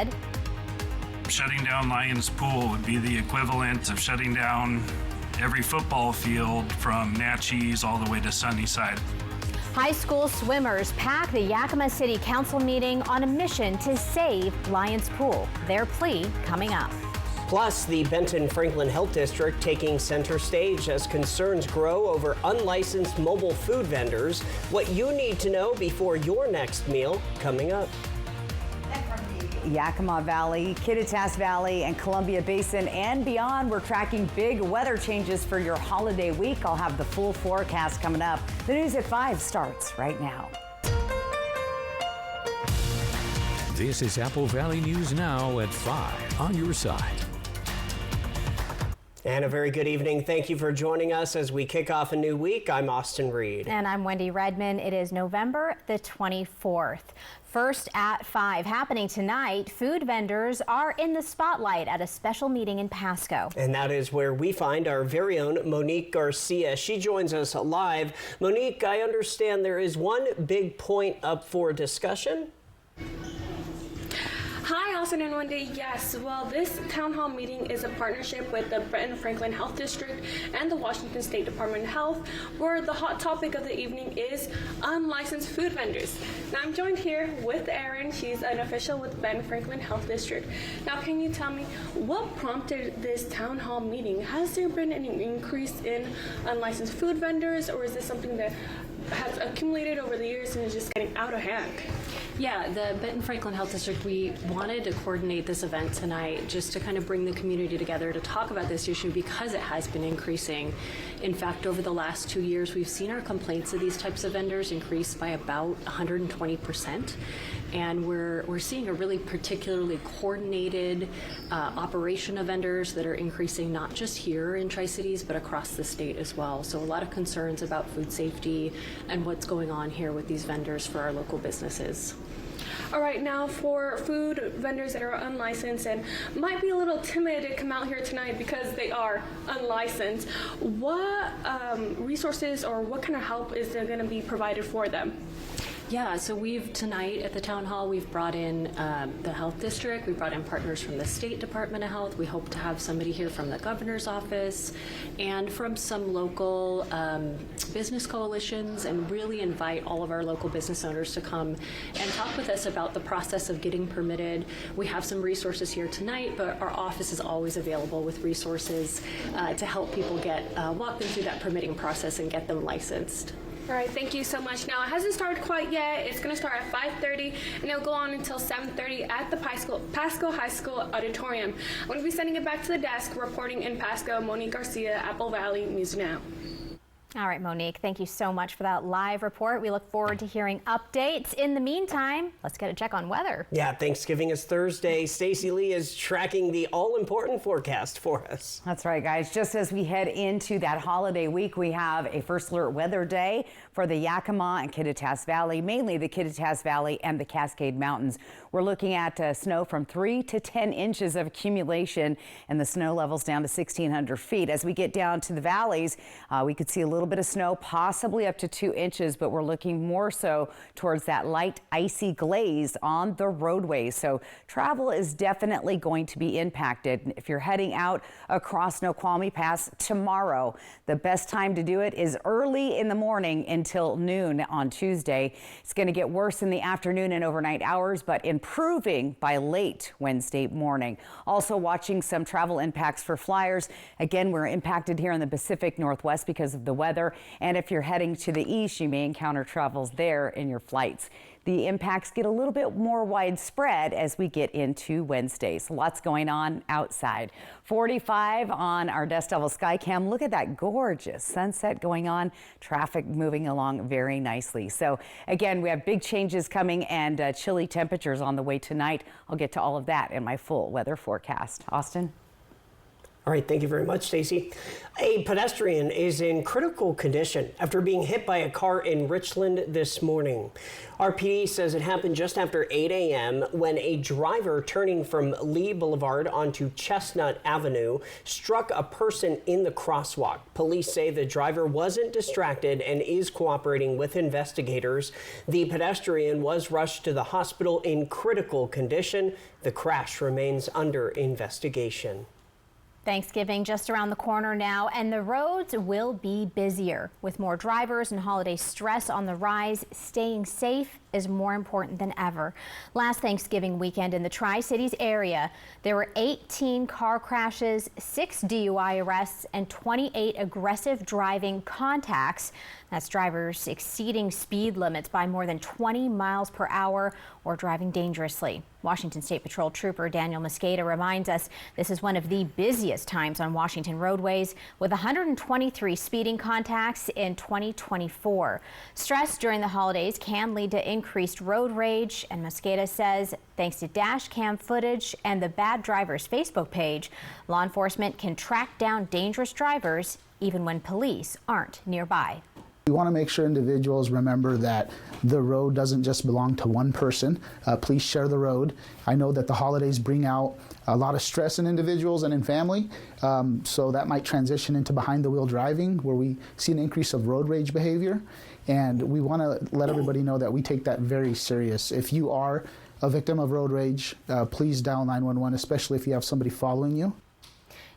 said, shutting down Lions Pool would be the equivalent of shutting down every football field from Natchez all the way to Sunnyside. high school swimmers pack the Yakima City Council meeting on a mission to save Lions Pool. Their plea coming up. Plus, the Benton Franklin Health District taking center stage as concerns grow over unlicensed mobile food vendors. What you need to know before your next meal coming up. Yakima Valley, Kittitas Valley, and Columbia Basin and beyond. We're tracking big weather changes for your holiday week. I'll have the full forecast coming up. The news at 5 starts right now. This is Apple Valley News Now at 5 on your side. And a very good evening. Thank you for joining us as we kick off a new week. I'm Austin Reed. And I'm Wendy Redman. It is November the 24th. First at 5, happening tonight, food vendors are in the spotlight at a special meeting in Pasco. And that is where we find our very own Monique Garcia. She joins us live. Monique, I understand there is one big point up for discussion. Hi, Austin and Wendy. Yes, well, this town hall meeting is a partnership with the Benton Franklin Health District and the Washington State Department of Health, where the hot topic of the evening is unlicensed food vendors. Now, I'm joined here with Erin. She's an official with Benton Franklin Health District. Now, can you tell me what prompted this town hall meeting? Has there been an increase in unlicensed food vendors, or is this something that has accumulated over the years and is just getting out of hand? Yeah, the Benton Franklin Health District, we wanted to coordinate this event tonight just to kind of bring the community together to talk about this issue because it has been increasing. In fact, over the last 2 years, we've seen our complaints of these types of vendors increase by about 120%. And we're seeing a really particularly coordinated operation of vendors that are increasing not just here in Tri-Cities, but across the state as well. So a lot of concerns about food safety and what's going on here with these vendors for our local businesses. All right, now for food vendors that are unlicensed and might be a little timid to come out here tonight because they are unlicensed, what resources or what kind of help is there going to be provided for them? Yeah, so tonight at the town hall, we've brought in the health district, we brought in partners from the State Department of Health, we hope to have somebody here from the governor's office and from some local business coalitions, and really invite all of our local business owners to come and talk with us about the process of getting permitted. We have some resources here tonight, but our office is always available with resources to help people walk them through that permitting process and get them licensed. All right, thank you so much. Now, it hasn't started quite yet. It's going to start at 5:30, and it'll go on until 7:30 at the Pasco High School Auditorium. I'm going to be sending it back to the desk. Reporting in Pasco, Monique Garcia, Apple Valley News Now. All right, Monique, thank you so much for that live report. We look forward to hearing updates. In the meantime, let's get a check on weather. Yeah, Thanksgiving is Thursday. Stacey Lee is tracking the all-important forecast for us. That's right, guys. Just as we head into that holiday week, we have a first alert weather day for the Yakima and Kittitas Valley, mainly the Kittitas Valley and the Cascade Mountains. We're looking at snow from 3 to 10 inches of accumulation, and the snow levels down to 1,600 feet. As we get down to the valleys, we could see a little bit of snow, possibly up to 2 inches, but we're looking more so towards that light icy glaze on the roadways. So travel is definitely going to be impacted. If you're heading out across Snoqualmie Pass tomorrow, the best time to do it is early in the morning until noon on Tuesday. It's going to get worse in the afternoon and overnight hours, but improving by late Wednesday morning. Also watching some travel impacts for flyers. Again, we're impacted here in the Pacific Northwest because of the weather. And if you're heading to the east, you may encounter troubles there in your flights. The impacts get a little bit more widespread as we get into Wednesdays. Lots going on outside. 45 on our Dust Devil Skycam. Look at that gorgeous sunset going on. Traffic moving along very nicely. So again, we have big changes coming and chilly temperatures on the way tonight. I'll get to all of that in my full weather forecast. Austin? All right, thank you very much, Stacy. A pedestrian is in critical condition after being hit by a car in Richland this morning. RPD says it happened just after 8 a.m. when a driver turning from Lee Boulevard onto Chestnut Avenue struck a person in the crosswalk. Police say the driver wasn't distracted and is cooperating with investigators. The pedestrian was rushed to the hospital in critical condition. The crash remains under investigation. Thanksgiving just around the corner now, and the roads will be busier. With more drivers and holiday stress on the rise, staying safe is more important than ever. Last Thanksgiving weekend in the Tri-Cities area, there were 18 car crashes, 6 DUI arrests, and 28 aggressive driving contacts. That's drivers exceeding speed limits by more than 20 miles per hour or driving dangerously. Washington State Patrol Trooper Daniel Mosqueda reminds us this is one of the busiest times on Washington roadways, with 123 speeding contacts in 2024. Stress during the holidays can lead to increased road rage, and Mosqueda says thanks to dash cam footage and the Bad Drivers Facebook page, law enforcement can track down dangerous drivers even when police aren't nearby. We want to make sure individuals remember that the road doesn't just belong to one person. Please share the road. I know that the holidays bring out a lot of stress in individuals and in family, so that might transition into behind the wheel driving, where we see an increase of road rage behavior. And we want to let everybody know that we take that very serious. If you are a victim of road rage, please dial 911, especially if you have somebody following you.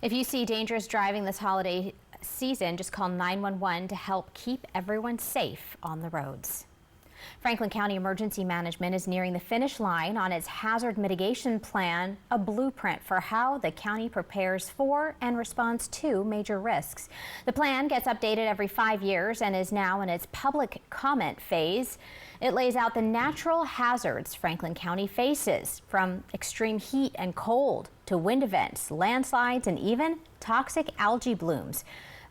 If you see dangerous driving this holiday season, just call 911 to help keep everyone safe on the roads. Franklin County Emergency Management is nearing the finish line on its hazard mitigation plan, a blueprint for how the county prepares for and responds to major risks. The plan gets updated every 5 years and is now in its public comment phase. It lays out the natural hazards Franklin County faces, from extreme heat and cold to wind events, landslides, and even toxic algae blooms.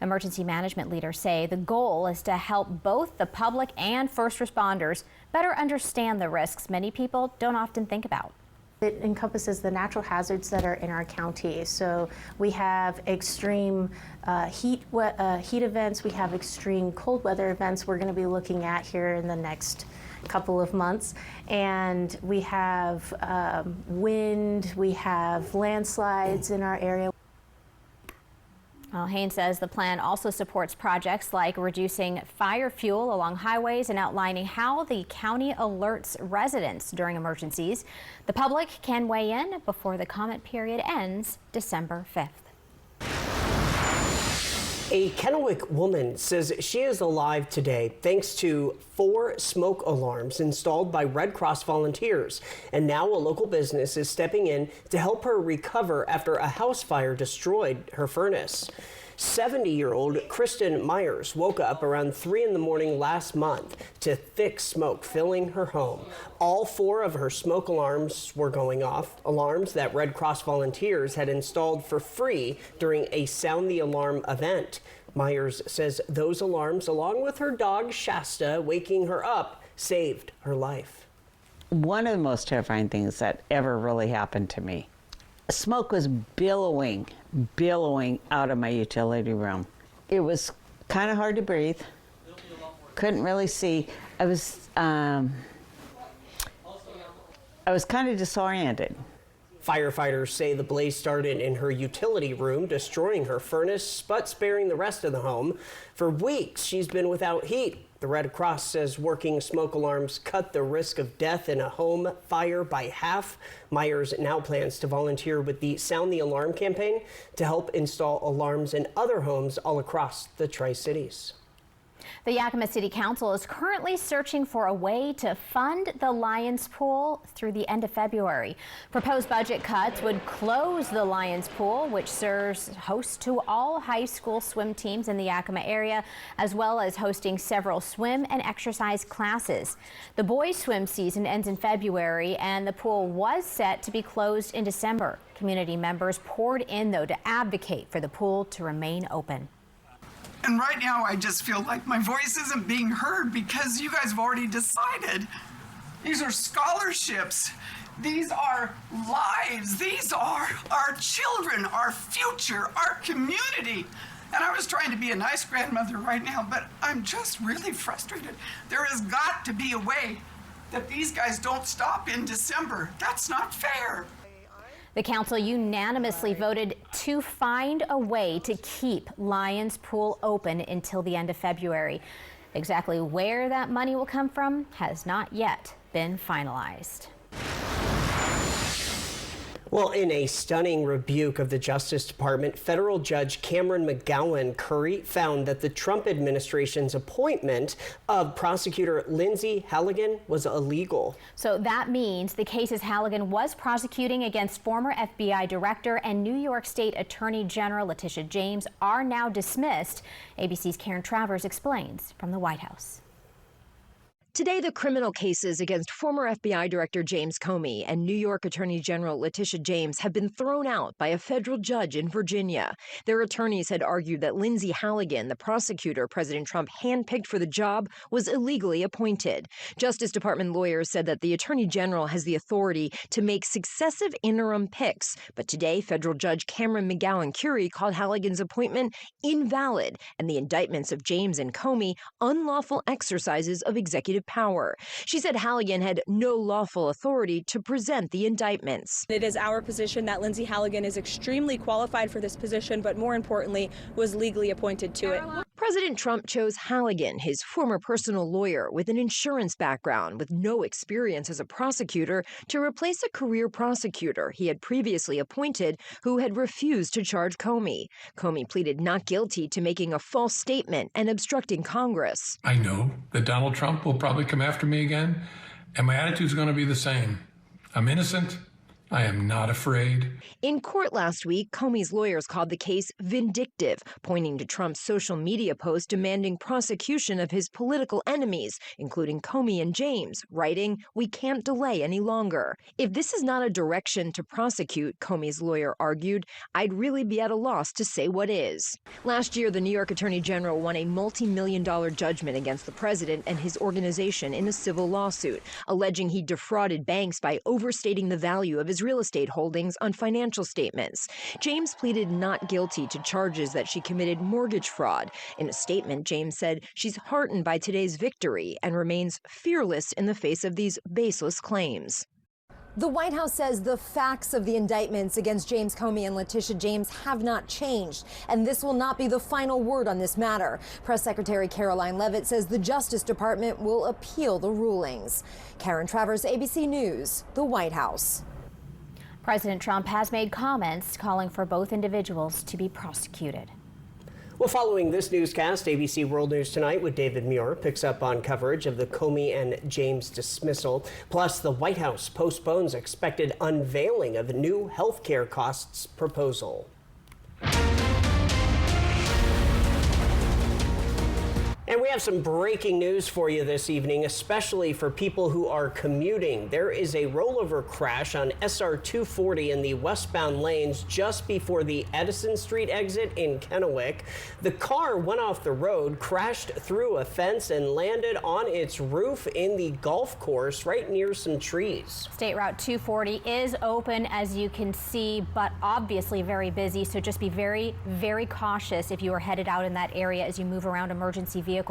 Emergency management leaders say the goal is to help both the public and first responders better understand the risks many people don't often think about. It encompasses the natural hazards that are in our county. So we have extreme heat events, we have extreme cold weather events we're going to be looking at here in the next couple of months. And we have wind, we have landslides in our area. Well, Haynes says the plan also supports projects like reducing fire fuel along highways and outlining how the county alerts residents during emergencies. The public can weigh in before the comment period ends December 5th. A Kennewick woman says she is alive today thanks to 4 smoke alarms installed by Red Cross volunteers. And now a local business is stepping in to help her recover after a house fire destroyed her furnace. 70-year-old Kristen Myers woke up around 3 in the morning last month to thick smoke filling her home. All 4 of her smoke alarms were going off, alarms that Red Cross volunteers had installed for free during a Sound the Alarm event. Myers says those alarms, along with her dog Shasta waking her up, saved her life. One of the most terrifying things that ever really happened to me, smoke was billowing out of my utility room. It was kind of hard to breathe. Couldn't really see. I was kind of disoriented. Firefighters say the blaze started in her utility room, destroying her furnace, but sparing the rest of the home. For weeks, she's been without heat. The Red Cross says working smoke alarms cut the risk of death in a home fire by half. Myers now plans to volunteer with the Sound the Alarm campaign to help install alarms in other homes all across the Tri-Cities. The Yakima City Council is currently searching for a way to fund the Lions Pool through the end of February. Proposed budget cuts would close the Lions Pool, which serves host to all high school swim teams in the Yakima area, as well as hosting several swim and exercise classes. The boys' swim season ends in February, and the pool was set to be closed in December. Community members poured in, though, to advocate for the pool to remain open. And right now, I just feel like my voice isn't being heard because you guys have already decided. These are scholarships These are lives. These are our children, our future, our community. And I was trying to be a nice grandmother right now, but I'm just really frustrated. There has got to be a way that these guys don't stop in December. That's not fair. The council unanimously voted to find a way to keep Lions Pool open until the end of February. Exactly where that money will come from has not yet been finalized. Well, in a stunning rebuke of the Justice Department, federal judge Cameron McGowan Curry found that the Trump administration's appointment of prosecutor Lindsay Halligan was illegal. So that means the cases Halligan was prosecuting against former FBI director and New York State Attorney General Letitia James are now dismissed. ABC's Karen Travers explains from the White House. Today, the criminal cases against former FBI Director James Comey and New York Attorney General Letitia James have been thrown out by a federal judge in Virginia. Their attorneys had argued that Lindsay Halligan, the prosecutor President Trump handpicked for the job, was illegally appointed. Justice Department lawyers said that the Attorney General has the authority to make successive interim picks. But today, federal judge Cameron McGowan Curry called Halligan's appointment invalid and the indictments of James and Comey unlawful exercises of executive power. She said Halligan had no lawful authority to present the indictments. It is our position that Lindsay Halligan is extremely qualified for this position, but more importantly, was legally appointed to it. President Trump chose Halligan, his former personal lawyer with an insurance background with no experience as a prosecutor, to replace a career prosecutor he had previously appointed who had refused to charge Comey. Comey pleaded not guilty to making a false statement and obstructing Congress. I know that Donald Trump will probably come after me again, and my attitude's going to be the same. I'm innocent. I am not afraid. In court last week, Comey's lawyers called the case vindictive, pointing to Trump's social media post demanding prosecution of his political enemies, including Comey and James, writing, "We can't delay any longer." If this is not a direction to prosecute, Comey's lawyer argued, I'd really be at a loss to say what is. Last year, the New York Attorney General won a multi-million-dollar judgment against the president and his organization in a civil lawsuit, alleging he defrauded banks by overstating the value of his real estate holdings on financial statements. James pleaded not guilty to charges that she committed mortgage fraud. In a statement, James said she's heartened by today's victory and remains fearless in the face of these baseless claims. The White House says the facts of the indictments against James Comey and Letitia James have not changed, and this will not be the final word on this matter. Press Secretary Caroline Leavitt says the Justice Department will appeal the rulings. Karen Travers, ABC News, the White House. President Trump has made comments calling for both individuals to be prosecuted. Well, following this newscast, ABC World News Tonight with David Muir picks up on coverage of the Comey and James dismissal. Plus, the White House postpones expected unveiling of a new health care costs proposal. And we have some breaking news for you this evening, especially for people who are commuting. There is a rollover crash on SR 240 in the westbound lanes just before the Edison Street exit in Kennewick. The car went off the road, crashed through a fence, and landed on its roof in the golf course right near some trees. State Route 240 is open, as you can see, but obviously very busy. So just be very, very cautious if you are headed out in that area as you move around emergency vehicles.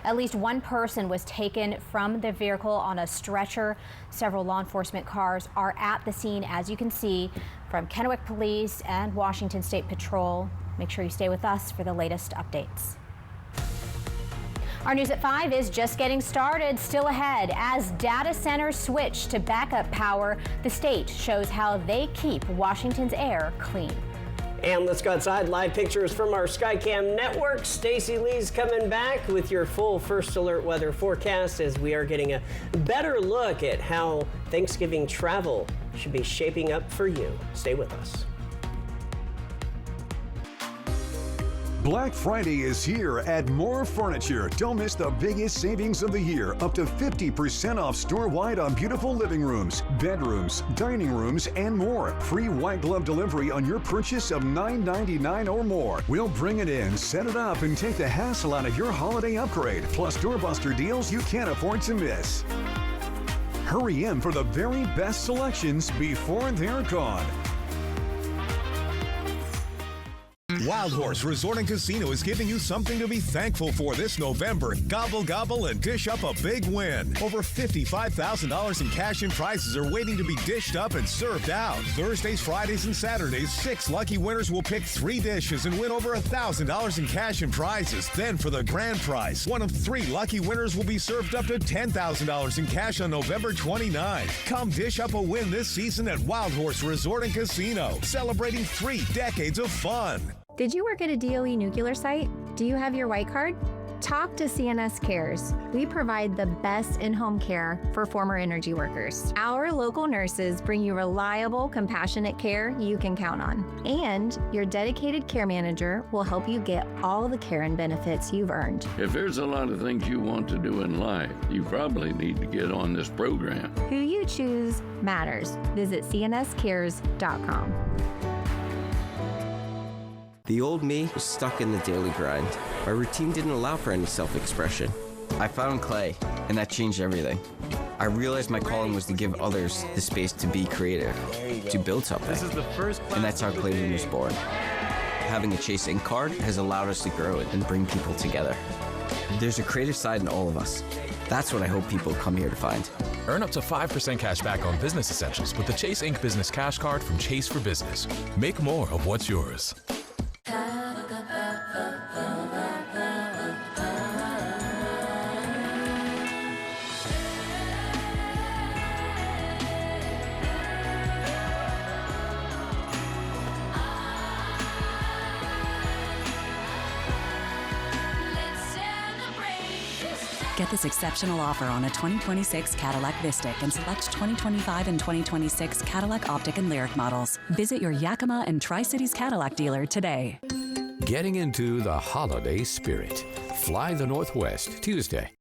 At least one person was taken from the vehicle on a stretcher. Several law enforcement cars are at the scene, as you can see, from Kennewick Police and Washington State Patrol. Make sure you stay with us for the latest updates. Our news at 5 is just getting started. Still ahead, as data centers switch to backup power, the state shows how they keep Washington's air clean. And let's go outside. Live pictures from our Skycam network. Stacey Lee's coming back with your full First Alert weather forecast as we are getting a better look at how Thanksgiving travel should be shaping up for you. Stay with us. Black Friday is here at More Furniture. Don't miss the biggest savings of the year. Up to 50% off store-wide on beautiful living rooms, bedrooms, dining rooms, and more. Free white glove delivery on your purchase of $9.99 or more. We'll bring it in, set it up, and take the hassle out of your holiday upgrade. Plus doorbuster deals you can't afford to miss. Hurry in for the very best selections before they're gone. Wild Horse Resort and Casino is giving you something to be thankful for this November. Gobble, gobble, and dish up a big win. Over $55,000 in cash and prizes are waiting to be dished up and served out. Thursdays, Fridays, and Saturdays, 6 lucky winners will pick 3 dishes and win over $1,000 in cash and prizes. Then for the grand prize, one of 3 lucky winners will be served up to $10,000 in cash on November 29th. Come dish up a win this season at Wild Horse Resort and Casino, celebrating 3 decades of fun. Did you work at a DOE nuclear site? Do you have your white card? Talk to CNS Cares. We provide the best in-home care for former energy workers. Our local nurses bring you reliable, compassionate care you can count on. And your dedicated care manager will help you get all the care and benefits you've earned. If there's a lot of things you want to do in life, you probably need to get on this program. Who you choose matters. Visit cnscares.com. The old me was stuck in the daily grind. My routine didn't allow for any self-expression. I found clay, and that changed everything. I realized my calling was to give others the space to be creative, to build something. And that's how Clayton was born. Having a Chase Ink card has allowed us to grow it and bring people together. There's a creative side in all of us. That's what I hope people come here to find. Earn up to 5% cash back on business essentials with the Chase Ink Business Cash Card from Chase for Business. Make more of what's yours. Get this exceptional offer on a 2026 Cadillac Vistic and select 2025 and 2026 Cadillac Optic and Lyric models. Visit your Yakima and Tri-Cities Cadillac dealer today. Getting into the holiday spirit. Fly the Northwest, Tuesday.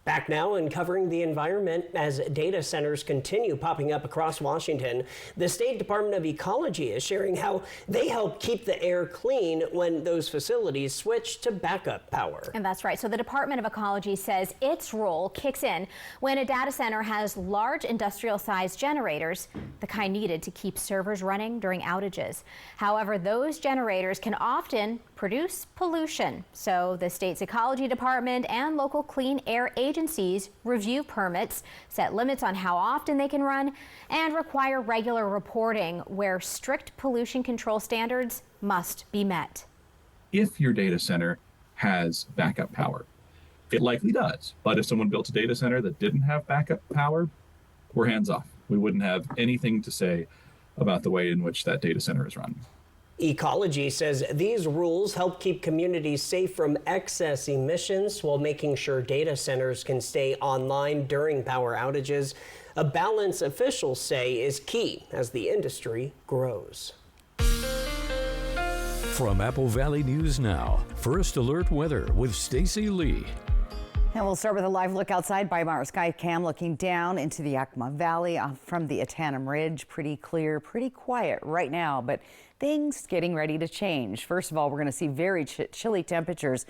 Back now and covering the environment as data centers continue popping up across Washington. The State Department of Ecology is sharing how they help keep the air clean when those facilities switch to backup power. And that's right. So the Department of Ecology says its role kicks in when a data center has large industrial-sized generators, the kind needed to keep servers running during outages. However, those generators can often produce pollution. So the state's Ecology Department and local clean air agencies review permits, set limits on how often they can run, and require regular reporting where strict pollution control standards must be met. If your data center has backup power, it likely does. But if someone built a data center that didn't have backup power, we're hands off. We wouldn't have anything to say about the way in which that data center is run. Ecology says these rules help keep communities safe from excess emissions while making sure data centers can stay online during power outages. A balance officials say is key as the industry grows. From Apple Valley News Now, First Alert Weather with Stacy Lee. And we'll start with a live look outside by our sky cam looking down into the Yakima Valley from the Atanum Ridge. Pretty clear, pretty quiet right now, but things getting ready to change. First of all, we're going to see very chilly temperatures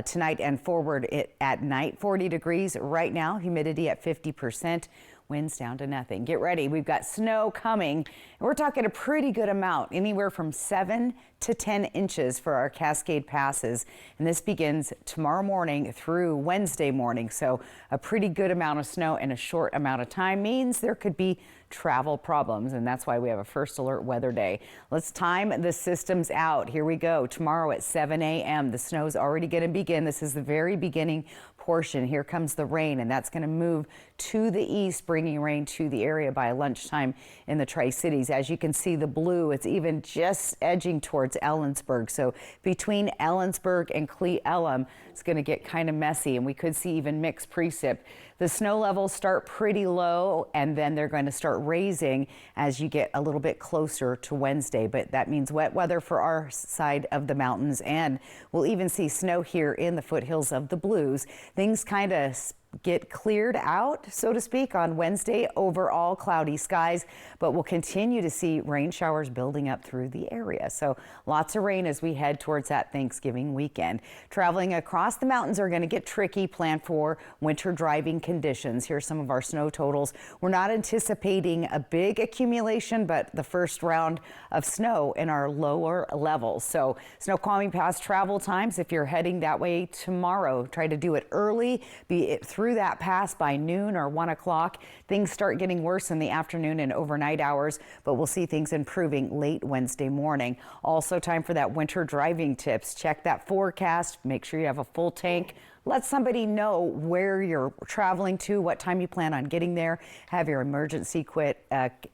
tonight and forward at night. 40 degrees right now, humidity at 50%. Winds down to nothing. Get ready. We've got snow coming. And we're talking a pretty good amount, anywhere from 7 to 10 inches for our Cascade passes. And this begins tomorrow morning through Wednesday morning. So a pretty good amount of snow in a short amount of time means there could be travel problems. And that's why we have a First Alert Weather Day. Let's time the systems out. Here we go. Tomorrow at 7 a.m. The snow's already going to begin. This is the very beginning portion. Here comes the rain, and that's going to move to the east, bringing rain to the area by lunchtime in the Tri-Cities. As you can see, the blue, it's even just edging towards Ellensburg. So between Ellensburg and Cle Elum, it's going to get kind of messy, and we could see even mixed precip. The snow levels start pretty low, and then they're going to start raising as you get a little bit closer to Wednesday. But that means wet weather for our side of the mountains, and we'll even see snow here in the foothills of the Blues. Things kind of get cleared out, so to speak, on Wednesday. Overall cloudy skies, but we'll continue to see rain showers building up through the area. So lots of rain as we head towards that Thanksgiving weekend. Traveling across the mountains are going to get tricky. Plan for winter driving conditions. Here's some of our snow totals. We're not anticipating a big accumulation, but the first round of snow in our lower levels. So Snoqualmie Pass travel times, if you're heading that way tomorrow, try to do it early, be through that pass by noon or 1 o'clock. Things start getting worse in the afternoon and overnight hours, but we'll see things improving late Wednesday morning. Also time for that winter driving tips. Check that forecast, make sure you have a full tank. Let somebody know where you're traveling to, what time you plan on getting there. Have your emergency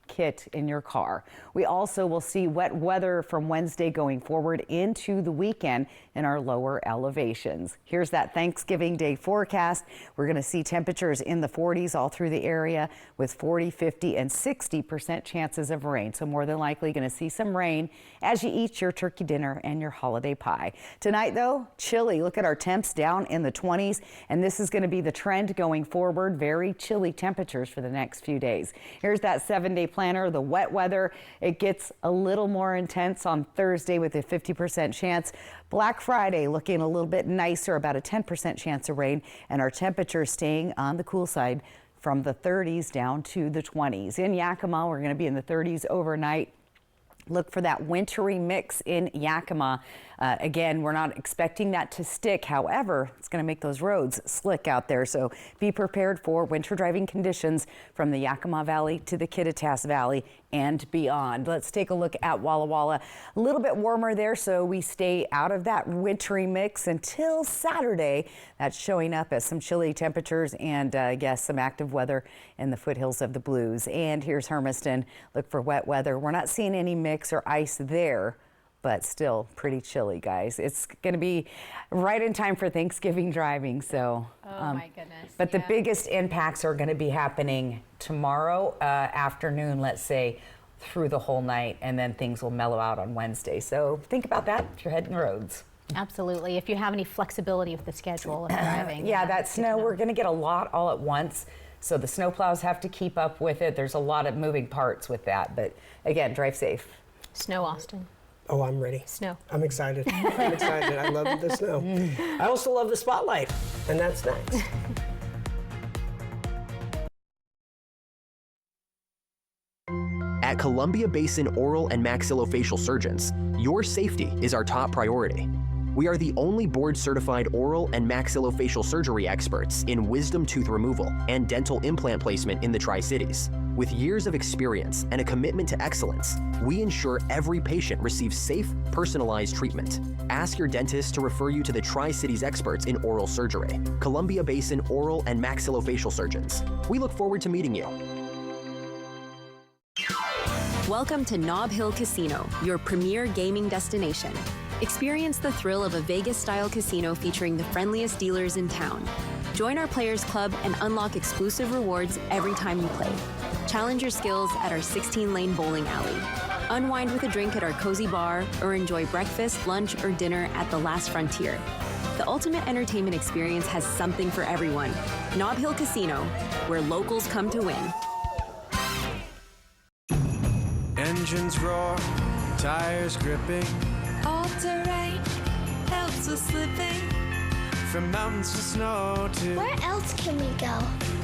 kit in your car. We also will see wet weather from Wednesday going forward into the weekend in our lower elevations. Here's that Thanksgiving Day forecast. We're going to see temperatures in the 40s all through the area with 40, 50, and 60% chances of rain. So more than likely going to see some rain as you eat your turkey dinner and your holiday pie. Tonight, though, chilly. Look at our temps down in the 20s, and this is going to be the trend going forward. Very chilly temperatures for the next few days. Here's that 7-day planner. The wet weather, it gets a little more intense on Thursday with a 50% chance. Black Friday looking a little bit nicer, about a 10% chance of rain, and our temperatures staying on the cool side from the 30s down to the 20s. In Yakima, we're going to be in the 30s overnight. Look for that wintry mix in Yakima. Again, we're not expecting that to stick. However, it's going to make those roads slick out there. So be prepared for winter driving conditions from the Yakima Valley to the Kittitas Valley and beyond. Let's take a look at Walla Walla. A little bit warmer there, so we stay out of that wintry mix until Saturday. That's showing up as some chilly temperatures and, yes, some active weather in the foothills of the Blues. And here's Hermiston. Look for wet weather. We're not seeing any mix or ice there, but still pretty chilly, guys. It's going to be right in time for Thanksgiving driving. So, my goodness. But the biggest impacts are going to be happening tomorrow afternoon, let's say, through the whole night, and then things will mellow out on Wednesday. So think about that if you're heading roads. Absolutely. If you have any flexibility with the schedule of driving. Yeah, that snow, we're going to get a lot all at once. So the snowplows have to keep up with it. There's a lot of moving parts with that. But again, drive safe. Snow, Austin. Oh, I'm ready. Snow. I'm excited. I'm excited. I love the snow. I also love the spotlight, and that's next. At Columbia Basin Oral and Maxillofacial Surgeons, your safety is our top priority. We are the only board-certified oral and maxillofacial surgery experts in wisdom tooth removal and dental implant placement in the Tri-Cities. With years of experience and a commitment to excellence, we ensure every patient receives safe, personalized treatment. Ask your dentist to refer you to the Tri-Cities experts in oral surgery, Columbia Basin Oral and Maxillofacial Surgeons. We look forward to meeting you. Welcome to Nob Hill Casino, your premier gaming destination. Experience the thrill of a Vegas-style casino featuring the friendliest dealers in town. Join our Players Club and unlock exclusive rewards every time you play. Challenge your skills at our 16-lane bowling alley. Unwind with a drink at our cozy bar, or enjoy breakfast, lunch, or dinner at the Last Frontier. The ultimate entertainment experience has something for everyone. Nob Hill Casino, where locals come to win. Engines roar, tires gripping. All terrain helps with slipping. From mountains to snow to... Where else can we go?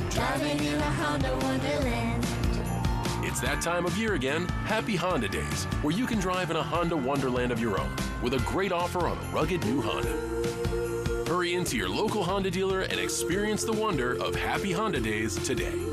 Driving in a Honda Wonderland. It's that time of year again, Happy Honda Days, where you can drive in a Honda Wonderland of your own with a great offer on a rugged new Honda. Hurry into your local Honda dealer and experience the wonder of Happy Honda Days today.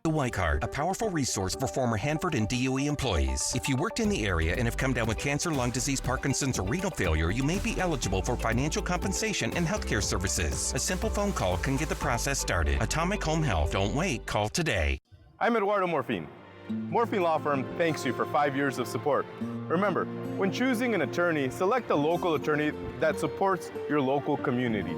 The Y Card, a powerful resource for former Hanford and DOE employees. If you worked in the area and have come down with cancer, lung disease, Parkinson's, or renal failure, you may be eligible for financial compensation and healthcare services. A simple phone call can get the process started. Atomic Home Health. Don't wait. Call today. I'm Eduardo Morfin. Morfin Law Firm thanks you for 5 years of support. Remember, when choosing an attorney, select a local attorney that supports your local community.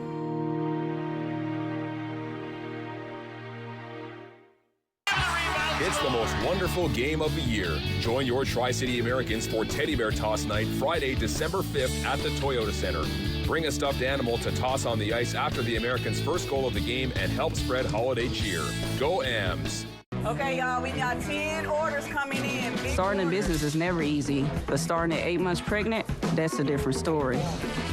It's the most wonderful game of the year. Join your Tri-City Americans for Teddy Bear Toss Night, Friday, December 5th at the Toyota Center. Bring a stuffed animal to toss on the ice after the Americans' first goal of the game and help spread holiday cheer. Go Ams! Okay, y'all, we got 10 orders coming in. Starting a business is never easy, but starting at 8 months pregnant, that's a different story.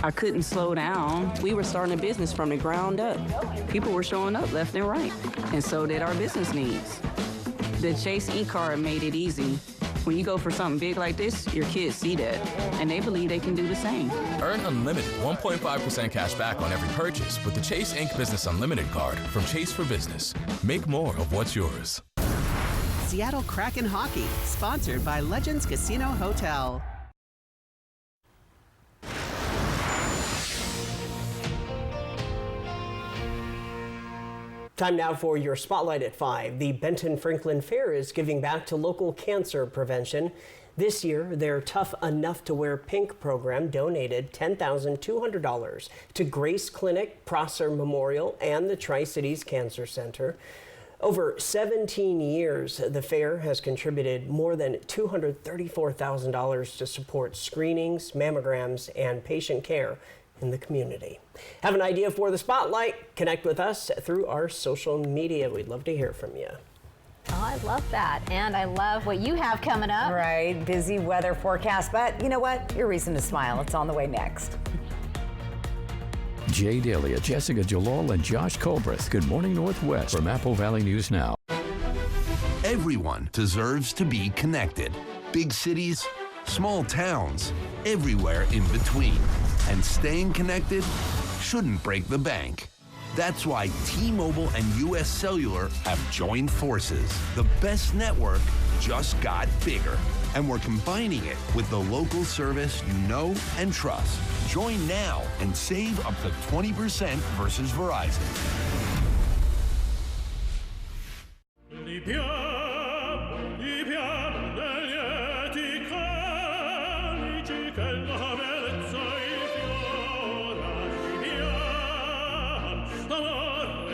I couldn't slow down. We were starting a business from the ground up. People were showing up left and right, and so did our business needs. The Chase e-card made it easy. When you go for something big like this, your kids see that, and they believe they can do the same. Earn unlimited 1.5% cash back on every purchase with the Chase Inc. Business Unlimited card from Chase for Business. Make more of what's yours. Seattle Kraken Hockey, sponsored by Legends Casino Hotel. Time now for your Spotlight at 5. The Benton Franklin Fair is giving back to local cancer prevention. This year, their Tough Enough to Wear Pink program donated $10,200 to Grace Clinic, Prosser Memorial, and the Tri-Cities Cancer Center. Over 17 years, the fair has contributed more than $234,000 to support screenings, mammograms, and patient care in the community. Have an idea for the Spotlight? Connect with us through our social media. We'd love to hear from you. Oh, I love that. And I love what you have coming up. Right, busy weather forecast, but you know what? Your reason to smile. It's on the way next. Jay Delia, Jessica Jalal, and Josh Colbreth. Good morning, Northwest from Apple Valley News Now. Everyone deserves to be connected. Big cities, small towns, everywhere in between. And staying connected shouldn't break the bank. That's why T-Mobile and U.S. Cellular have joined forces. The best network just got bigger. And we're combining it with the local service you know and trust. Join now and save up to 20% versus Verizon.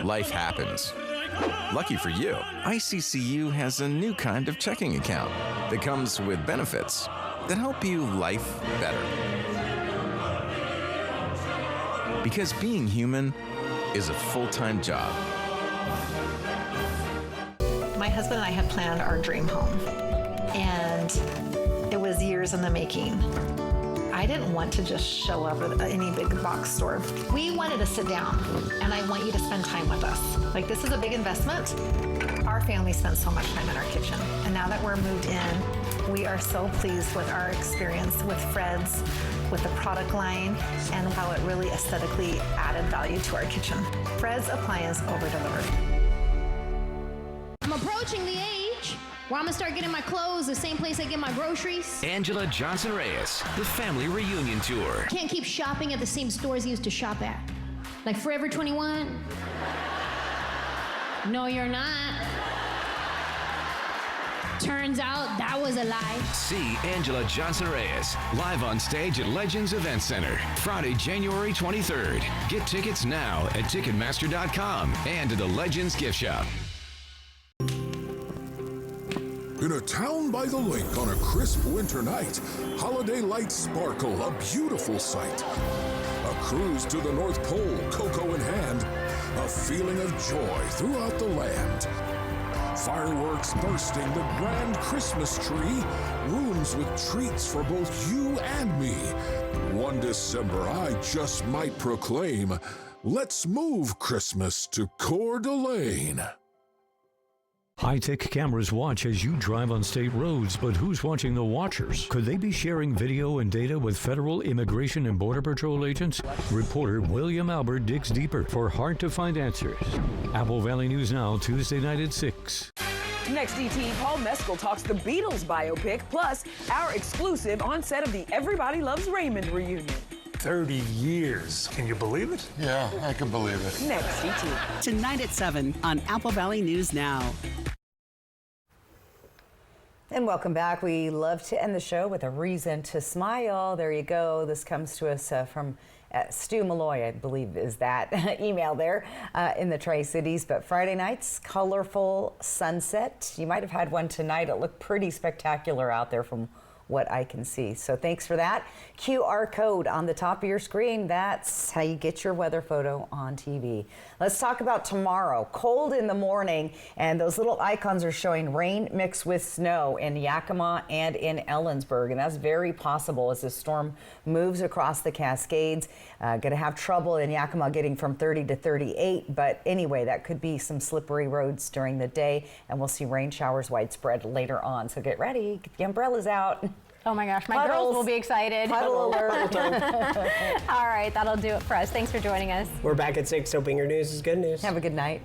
Life happens. Lucky for you, ICCU has a new kind of checking account that comes with benefits that help you life better. Because being human is a full-time job. My husband and I had planned our dream home, and it was years in the making. I didn't want to just show up at any big box store. We wanted to sit down, and I want you to spend time with us. Like, this is a big investment. Our family spends so much time in our kitchen, and now that we're moved in, we are so pleased with our experience with Fred's, with the product line, and how it really aesthetically added value to our kitchen. Fred's Appliance over-delivered. I'm approaching the age where I'm gonna start getting my clothes the same place I get my groceries. Angela Johnson Reyes, the family reunion tour. Can't keep shopping at the same stores I used to shop at. Like Forever 21. No, you're not. Turns out that was a lie. See Angela Johnson Reyes live on stage at Legends Event Center, Friday, January 23rd. Get tickets now at Ticketmaster.com and to the Legends gift shop. In a town by the lake on a crisp winter night, holiday lights sparkle, a beautiful sight. A cruise to the North Pole, cocoa in hand, a feeling of joy throughout the land. Fireworks bursting, the grand Christmas tree, rooms with treats for both you and me. One December, I just might proclaim, let's move Christmas to Coeur d'Alene. High-tech cameras watch as you drive on state roads, but who's watching the watchers? Could they be sharing video and data with federal Immigration and Border Patrol agents? Reporter William Albert digs deeper for hard-to-find answers. Apple Valley News Now, Tuesday night at 6. Next, DT, Paul Mescal talks the Beatles biopic, plus our exclusive on set of the Everybody Loves Raymond reunion. 30 years. Can you believe it? Yeah, I can believe it. Next, DT. Tonight at 7 on Apple Valley News Now. And welcome back. We love to end the show with a reason to smile. There you go. This comes to us from Stu Malloy, I believe, is that email there in the Tri-Cities. But Friday nights, colorful sunset. You might have had one tonight. It looked pretty spectacular out there from what I can see. So thanks for that. QR code on the top of your screen. That's how you get your weather photo on TV. Let's talk about tomorrow. Cold in the morning, and those little icons are showing rain mixed with snow in Yakima and in Ellensburg, and that's very possible as the storm moves across the Cascades. Going to have trouble in Yakima getting from 30 to 38, but anyway, that could be some slippery roads during the day, and we'll see rain showers widespread later on. So get ready, get the umbrellas out. Oh my gosh, my girls will be excited. Puddle alert. All right, that'll do it for us. Thanks for joining us. We're back at 6, hoping your news is good news. Have a good night.